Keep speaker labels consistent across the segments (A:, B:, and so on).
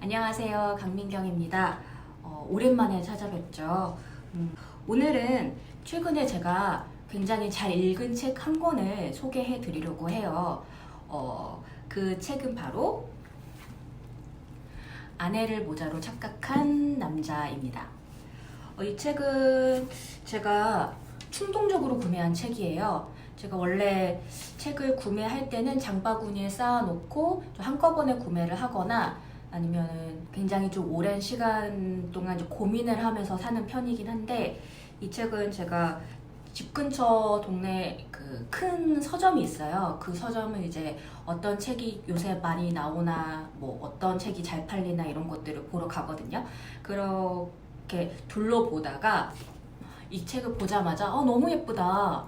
A: 안녕하세요. 강민경입니다. 오랜만에 찾아뵙죠. 오늘은 최근에 제가 굉장히 잘 읽은 책 한 권을 소개해 드리려고 해요. 그 책은 바로 아내를 모자로 착각한 남자입니다. 이 책은 제가 충동적으로 구매한 책이에요. 제가 원래 책을 구매할 때는 장바구니에 쌓아놓고 한꺼번에 구매를 하거나 아니면 굉장히 좀 오랜 시간 동안 좀 고민을 하면서 사는 편이긴 한데, 이 책은 제가 집 근처 동네 그 큰 서점이 있어요. 그 서점은 이제 어떤 책이 요새 많이 나오나 뭐 어떤 책이 잘 팔리나 이런 것들을 보러 가거든요. 그렇게 둘러보다가 이 책을 보자마자 너무 예쁘다,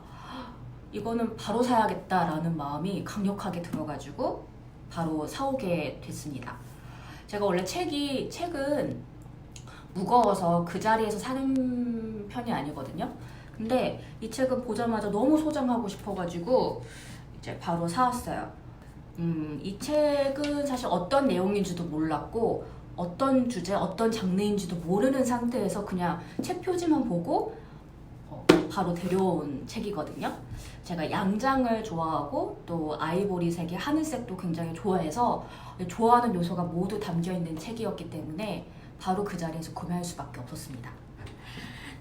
A: 이거는 바로 사야겠다라는 마음이 강력하게 들어가지고 바로 사오게 됐습니다. 제가 원래 책은 무거워서 그 자리에서 사는 편이 아니거든요. 근데 이 책은 보자마자 너무 소장하고 싶어가지고 이제 바로 사왔어요. 이 책은 사실 어떤 내용인지도 몰랐고 어떤 주제, 어떤 장르인지도 모르는 상태에서 그냥 책 표지만 보고 바로 데려온 책이거든요. 제가 양장을 좋아하고 또 아이보리색의 하늘색도 굉장히 좋아해서 좋아하는 요소가 모두 담겨있는 책이었기 때문에 바로 그 자리에서 구매할 수밖에 없었습니다.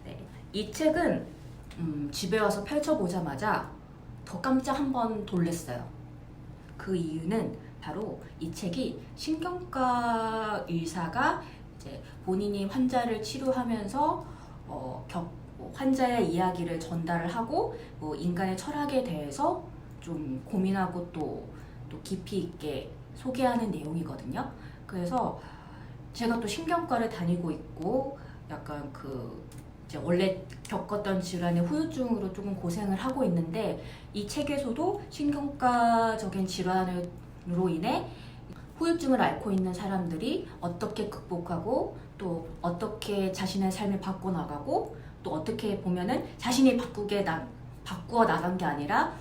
A: 네, 이 책은 집에 와서 펼쳐보자마자 더 깜짝 한 번 놀랐어요. 그 이유는 바로 이 책이 신경과 의사가 이제 본인이 환자를 치료하면서 환자의 이야기를 전달을 하고 인간의 철학에 대해서 좀 고민하고 또 깊이 있게 소개하는 내용이거든요. 그래서 제가 또 신경과를 다니고 있고 약간 이제 원래 겪었던 질환의 후유증으로 조금 고생을 하고 있는데, 이 책에서도 신경과적인 질환으로 인해 후유증을 앓고 있는 사람들이 어떻게 극복하고 또 어떻게 자신의 삶을 바꿔나가고 또 어떻게 보면은 자신이 바꾸어 나간 게 아니라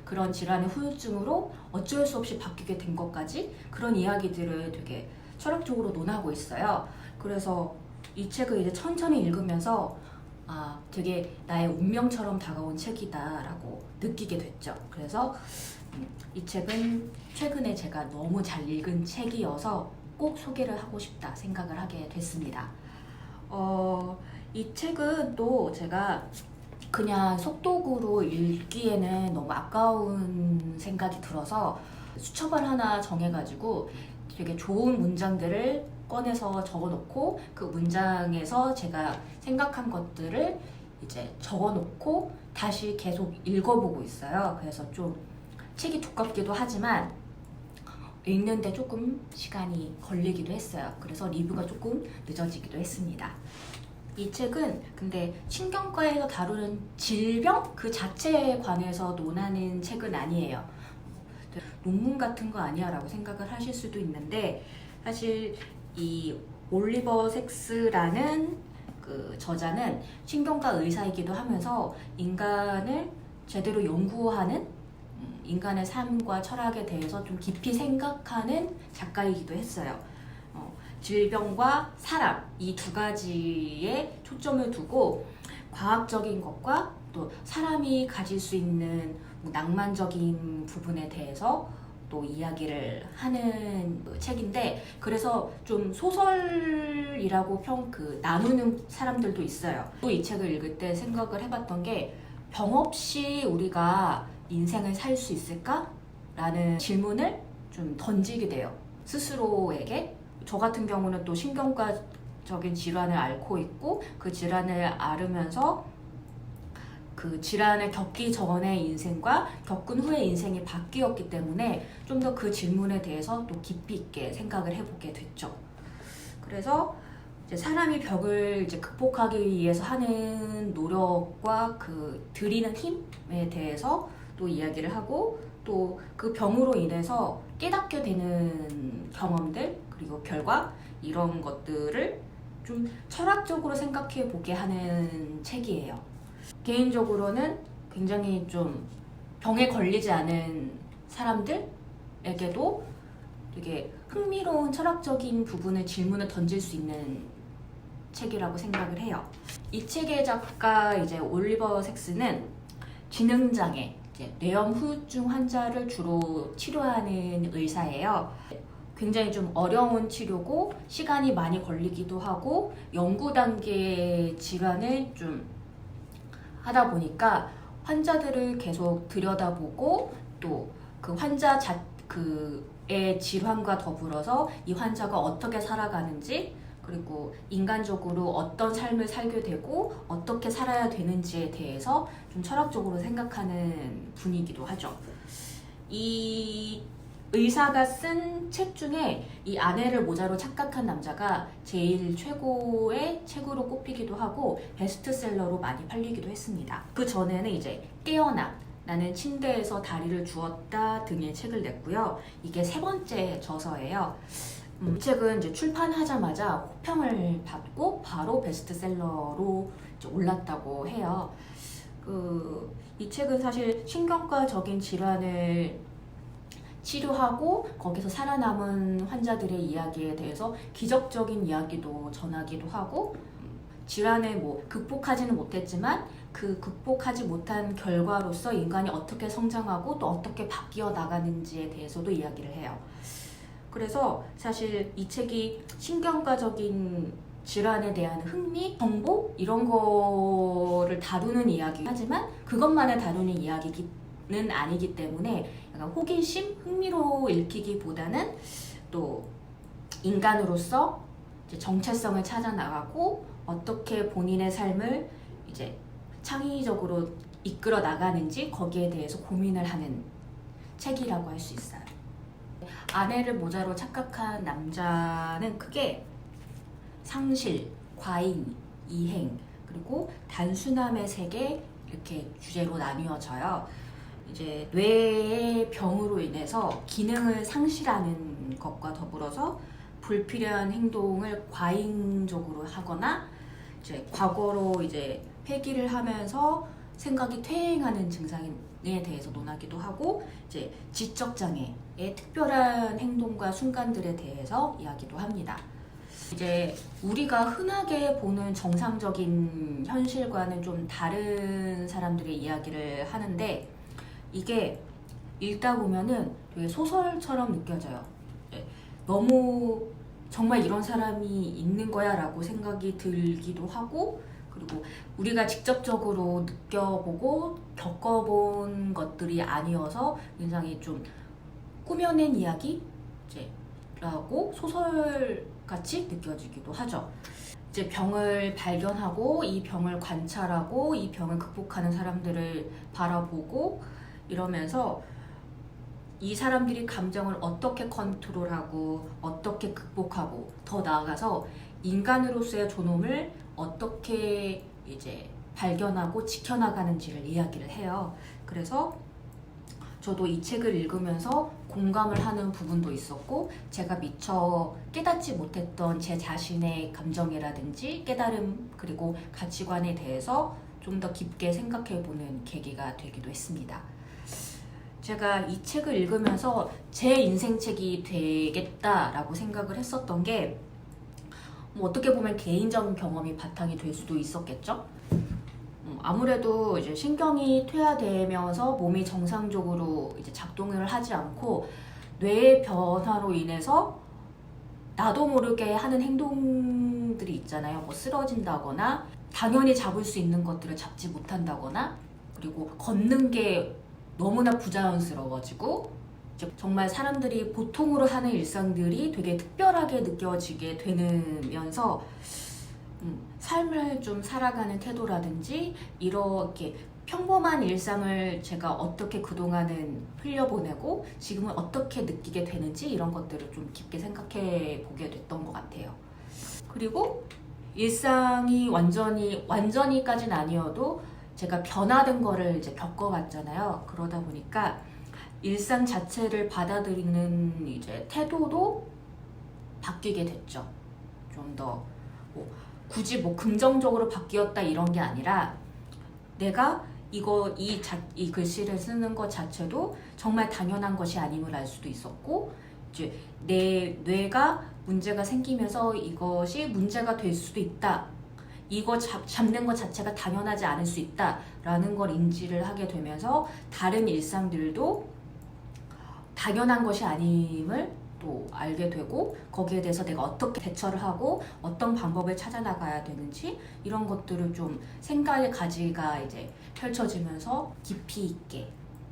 A: 그런 질환의 후유증으로 어쩔 수 없이 바뀌게 된 것까지, 그런 이야기들을 되게 철학적으로 논하고 있어요. 그래서 이 책을 이제 천천히 읽으면서 되게 나의 운명처럼 다가온 책이다라고 느끼게 됐죠. 그래서 이 책은 최근에 제가 너무 잘 읽은 책이어서 꼭 소개를 하고 싶다 생각을 하게 됐습니다. 이 책은 또 제가 그냥 속독으로 읽기에는 너무 아까운 생각이 들어서 수첩을 하나 정해가지고 되게 좋은 문장들을 꺼내서 적어놓고 그 문장에서 제가 생각한 것들을 이제 적어놓고 다시 계속 읽어보고 있어요. 그래서 좀 책이 두껍기도 하지만 읽는데 조금 시간이 걸리기도 했어요. 그래서 리뷰가 조금 늦어지기도 했습니다. 이 책은 근데 신경과에서 다루는 질병 그 자체에 관해서 논하는 책은 아니에요. 논문 같은 거 아니야 라고 생각을 하실 수도 있는데, 사실 이 올리버 섹스라는 그 저자는 신경과 의사이기도 하면서 인간을 제대로 연구하는, 인간의 삶과 철학에 대해서 좀 깊이 생각하는 작가이기도 했어요. 질병과 사람, 이 두 가지에 초점을 두고 과학적인 것과 또 사람이 가질 수 있는 낭만적인 부분에 대해서 또 이야기를 하는 책인데, 그래서 좀 소설이라고 나누는 사람들도 있어요. 또 이 책을 읽을 때 생각을 해봤던 게, 병 없이 우리가 인생을 살 수 있을까? 라는 질문을 좀 던지게 돼요. 스스로에게. 저 같은 경우는 또 신경과적인 질환을 앓고 있고 그 질환을 앓으면서 그 질환을 겪기 전의 인생과 겪은 후의 인생이 바뀌었기 때문에 좀 더 그 질문에 대해서 또 깊이 있게 생각을 해보게 됐죠. 그래서 이제 사람이 벽을 이제 극복하기 위해서 하는 노력과 그 들이는 힘에 대해서 또 이야기를 하고, 또 그 병으로 인해서 깨닫게 되는 경험들 그리고 결과, 이런 것들을 좀 철학적으로 생각해 보게 하는 책이에요. 개인적으로는 굉장히 좀 병에 걸리지 않은 사람들에게도 되게 흥미로운 철학적인 부분을 질문을 던질 수 있는 책이라고 생각을 해요. 이 책의 작가 이제 올리버 섹스는 지능장애, 이제 뇌염 후유증 환자를 주로 치료하는 의사예요. 굉장히 좀 어려운 치료고 시간이 많이 걸리기도 하고 연구 단계 질환을 좀 하다 보니까 환자들을 계속 들여다보고 또 그 환자 그의 질환과 더불어서 이 환자가 어떻게 살아가는지 그리고 인간적으로 어떤 삶을 살게 되고 어떻게 살아야 되는지에 대해서 좀 철학적으로 생각하는 분이기도 하죠. 이 의사가 쓴 책 중에 이 아내를 모자로 착각한 남자가 제일 최고의 책으로 꼽히기도 하고 베스트셀러로 많이 팔리기도 했습니다. 그 전에는 이제 깨어나 나는 침대에서 다리를 주었다 등의 책을 냈고요. 이게 세 번째 저서예요. 이 책은 이제 출판하자마자 호평을 받고 바로 베스트셀러로 이제 올랐다고 해요. 이 책은 사실 신경과적인 질환을 치료하고 거기서 살아남은 환자들의 이야기에 대해서 기적적인 이야기도 전하기도 하고 질환을 극복하지는 못했지만 그 극복하지 못한 결과로서 인간이 어떻게 성장하고 또 어떻게 바뀌어 나가는지에 대해서도 이야기를 해요. 그래서 사실 이 책이 신경과적인 질환에 대한 흥미, 정보 이런 거를 다루는 이야기 하지만 그것만을 다루는 이야기는 아니기 때문에 약간 호기심, 흥미로 읽히기보다는 또 인간으로서 이제 정체성을 찾아 나가고 어떻게 본인의 삶을 이제 창의적으로 이끌어 나가는지 거기에 대해서 고민을 하는 책이라고 할 수 있어요. 아내를 모자로 착각한 남자는 크게 상실, 과잉, 이행, 그리고 단순함의 세계 이렇게 주제로 나뉘어져요. 이제 뇌의 병으로 인해서 기능을 상실하는 것과 더불어서 불필요한 행동을 과잉적으로 하거나 이제 과거로 이제 회귀를 하면서 생각이 퇴행하는 증상에 대해서 논하기도 하고 이제 지적 장애의 특별한 행동과 순간들에 대해서 이야기도 합니다. 이제 우리가 흔하게 보는 정상적인 현실과는 좀 다른 사람들의 이야기를 하는데 이게 읽다 보면은 되게 소설처럼 느껴져요. 너무 정말 이런 사람이 있는 거야 라고 생각이 들기도 하고 그리고 우리가 직접적으로 느껴보고 겪어본 것들이 아니어서 굉장히 좀 꾸며낸 이야기라고 소설같이 느껴지기도 하죠. 이제 병을 발견하고 이 병을 관찰하고 이 병을 극복하는 사람들을 바라보고 이러면서 이 사람들이 감정을 어떻게 컨트롤하고 어떻게 극복하고 더 나아가서 인간으로서의 존엄을 어떻게 이제 발견하고 지켜나가는지를 이야기를 해요. 그래서 저도 이 책을 읽으면서 공감을 하는 부분도 있었고 제가 미처 깨닫지 못했던 제 자신의 감정이라든지 깨달음 그리고 가치관에 대해서 좀 더 깊게 생각해보는 계기가 되기도 했습니다. 제가 이 책을 읽으면서 제 인생책이 되겠다라고 생각을 했었던 게 어떻게 보면 개인적인 경험이 바탕이 될 수도 있었겠죠. 아무래도 이제 신경이 퇴화되면서 몸이 정상적으로 이제 작동을 하지 않고 뇌의 변화로 인해서 나도 모르게 하는 행동들이 있잖아요. 쓰러진다거나 당연히 잡을 수 있는 것들을 잡지 못한다거나 그리고 걷는 게 너무나 부자연스러워지고 정말 사람들이 보통으로 하는 일상들이 되게 특별하게 느껴지게 되면서 삶을 좀 살아가는 태도라든지 이렇게 평범한 일상을 제가 어떻게 그동안은 흘려보내고 지금은 어떻게 느끼게 되는지 이런 것들을 좀 깊게 생각해 보게 됐던 것 같아요. 그리고 일상이 완전히까지는 아니어도 제가 변화된 거를 이제 겪어봤잖아요. 그러다 보니까 일상 자체를 받아들이는 이제 태도도 바뀌게 됐죠. 좀 더 굳이 긍정적으로 바뀌었다 이런 게 아니라 내가 이 글씨를 쓰는 것 자체도 정말 당연한 것이 아님을 알 수도 있었고 이제 내 뇌가 문제가 생기면서 이것이 문제가 될 수도 있다. 이거 잡는 것 자체가 당연하지 않을 수 있다라는 걸 인지를 하게 되면서 다른 일상들도 당연한 것이 아님을 또 알게 되고 거기에 대해서 내가 어떻게 대처를 하고 어떤 방법을 찾아 나가야 되는지 이런 것들을 좀 생각의 가지가 이제 펼쳐지면서 깊이 있게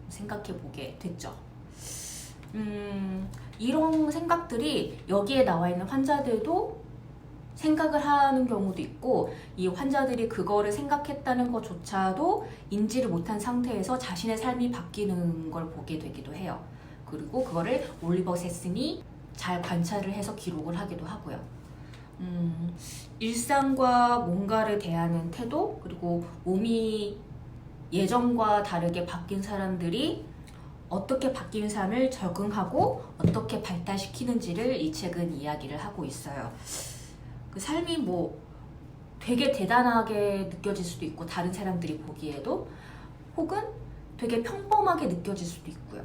A: 생각해 보게 됐죠. 이런 생각들이 여기에 나와 있는 환자들도 생각을 하는 경우도 있고 이 환자들이 그거를 생각했다는 것조차도 인지를 못한 상태에서 자신의 삶이 바뀌는 걸 보게 되기도 해요. 그리고 그거를 올리버 세슨이 잘 관찰을 해서 기록을 하기도 하고요. 일상과 뭔가를 대하는 태도 그리고 몸이 예전과 다르게 바뀐 사람들이 어떻게 바뀐 삶을 적응하고 어떻게 발달시키는지를 이 책은 이야기를 하고 있어요. 그 삶이 뭐 되게 대단하게 느껴질 수도 있고 다른 사람들이 보기에도 혹은 되게 평범하게 느껴질 수도 있고요.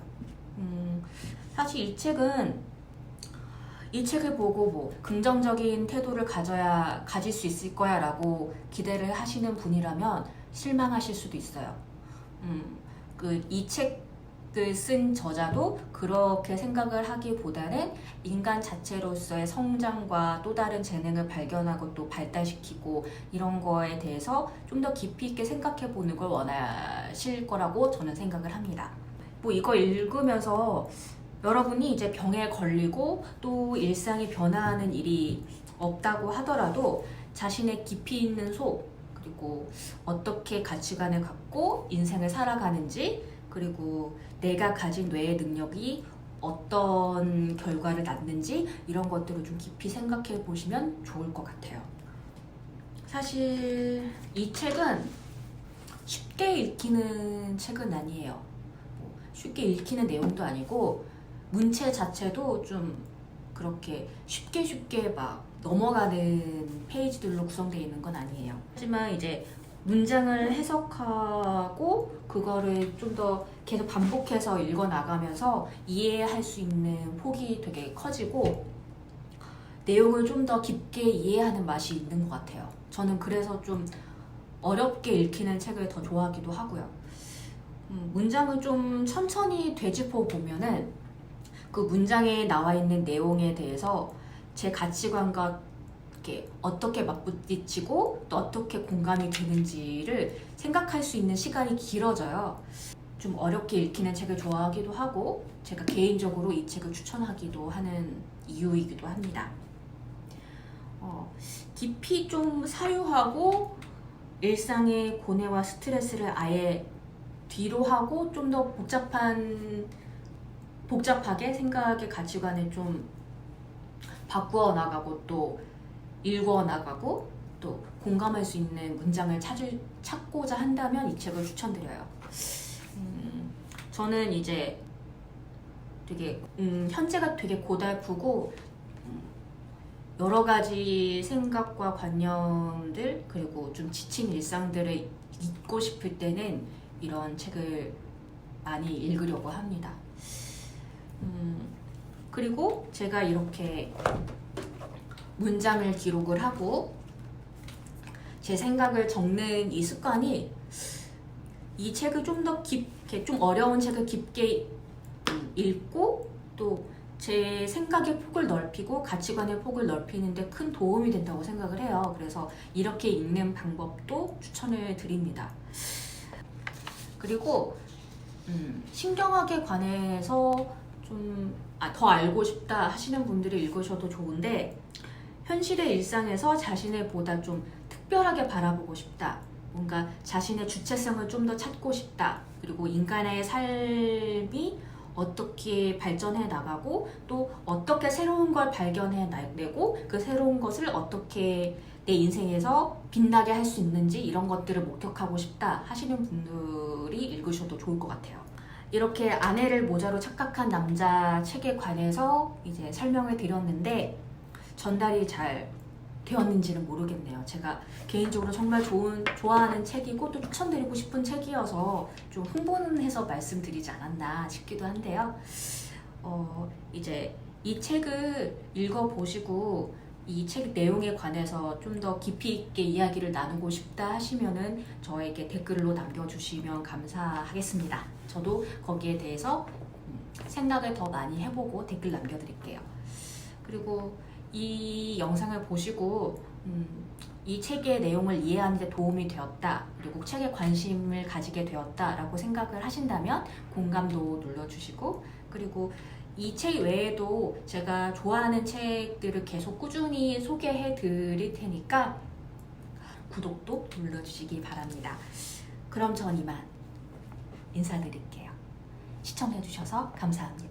A: 사실 이 책을 보고 뭐 긍정적인 태도를 가질 수 있을 거야 라고 기대를 하시는 분이라면 실망하실 수도 있어요. 이 책을 쓴 저자도 그렇게 생각을 하기보다는 인간 자체로서의 성장과 또 다른 재능을 발견하고 또 발달시키고 이런 거에 대해서 좀 더 깊이 있게 생각해 보는 걸 원하실 거라고 저는 생각을 합니다. 뭐 이거 읽으면서 여러분이 이제 병에 걸리고 또 일상이 변화하는 일이 없다고 하더라도 자신의 깊이 있는 속 그리고 어떻게 가치관을 갖고 인생을 살아가는지 그리고 내가 가진 뇌의 능력이 어떤 결과를 낳는지 이런 것들을 좀 깊이 생각해 보시면 좋을 것 같아요. 사실 이 책은 쉽게 읽히는 책은 아니에요. 쉽게 읽히는 내용도 아니고 문체 자체도 좀 그렇게 쉽게 막 넘어가는 페이지들로 구성되어 있는 건 아니에요. 하지만 이제 문장을 해석하고 그거를 좀 더 계속 반복해서 읽어 나가면서 이해할 수 있는 폭이 되게 커지고 내용을 좀 더 깊게 이해하는 맛이 있는 것 같아요. 저는 그래서 좀 어렵게 읽히는 책을 더 좋아하기도 하고요. 문장을 좀 천천히 되짚어 보면은 그 문장에 나와 있는 내용에 대해서 제 가치관과 이렇게 어떻게 맞부딪히고 또 어떻게 공감이 되는지를 생각할 수 있는 시간이 길어져요. 좀 어렵게 읽히는 책을 좋아하기도 하고 제가 개인적으로 이 책을 추천하기도 하는 이유이기도 합니다. 깊이 좀 사유하고 일상의 고뇌와 스트레스를 아예 뒤로 하고 좀 더 복잡하게 생각의 가치관을 좀 바꾸어 나가고 또 읽어 나가고 또 공감할 수 있는 문장을 찾고자 한다면 이 책을 추천드려요. 저는 이제 되게 현재가 되게 고달프고 여러 가지 생각과 관념들 그리고 좀 지친 일상들을 잊고 싶을 때는 이런 책을 많이 읽으려고 합니다. 그리고 제가 이렇게 문장을 기록을 하고 제 생각을 적는 이 습관이 이 책을 좀 더 깊게, 좀 어려운 책을 깊게 읽고 또 제 생각의 폭을 넓히고 가치관의 폭을 넓히는데 큰 도움이 된다고 생각을 해요. 그래서 이렇게 읽는 방법도 추천을 드립니다. 그리고 신경학에 관해서 좀 더 알고 싶다 하시는 분들이 읽으셔도 좋은데 현실의 일상에서 자신을 보다 좀 특별하게 바라보고 싶다. 뭔가 자신의 주체성을 좀 더 찾고 싶다. 그리고 인간의 삶이 어떻게 발전해 나가고 또 어떻게 새로운 걸 발견해 내고 그 새로운 것을 어떻게 내 인생에서 빛나게 할 수 있는지 이런 것들을 목격하고 싶다 하시는 분들이 읽으셔도 좋을 것 같아요. 이렇게 아내를 모자로 착각한 남자 책에 관해서 이제 설명을 드렸는데 전달이 잘 되었는지는 모르겠네요. 제가 개인적으로 정말 좋아하는 책이고 또 추천드리고 싶은 책이어서 좀 홍보는 해서 말씀드리지 않았나 싶기도 한데요. 이제 이 책을 읽어보시고 이 책 내용에 관해서 좀 더 깊이 있게 이야기를 나누고 싶다 하시면은 저에게 댓글로 남겨주시면 감사하겠습니다. 저도 거기에 대해서 생각을 더 많이 해보고 댓글 남겨드릴게요. 그리고 이 영상을 보시고 이 책의 내용을 이해하는 데 도움이 되었다, 그리고 책에 관심을 가지게 되었다라고 생각을 하신다면 공감도 눌러주시고, 그리고 이 책 외에도 제가 좋아하는 책들을 계속 꾸준히 소개해 드릴 테니까 구독도 눌러주시기 바랍니다. 그럼 전 이만 인사드릴게요. 시청해 주셔서 감사합니다.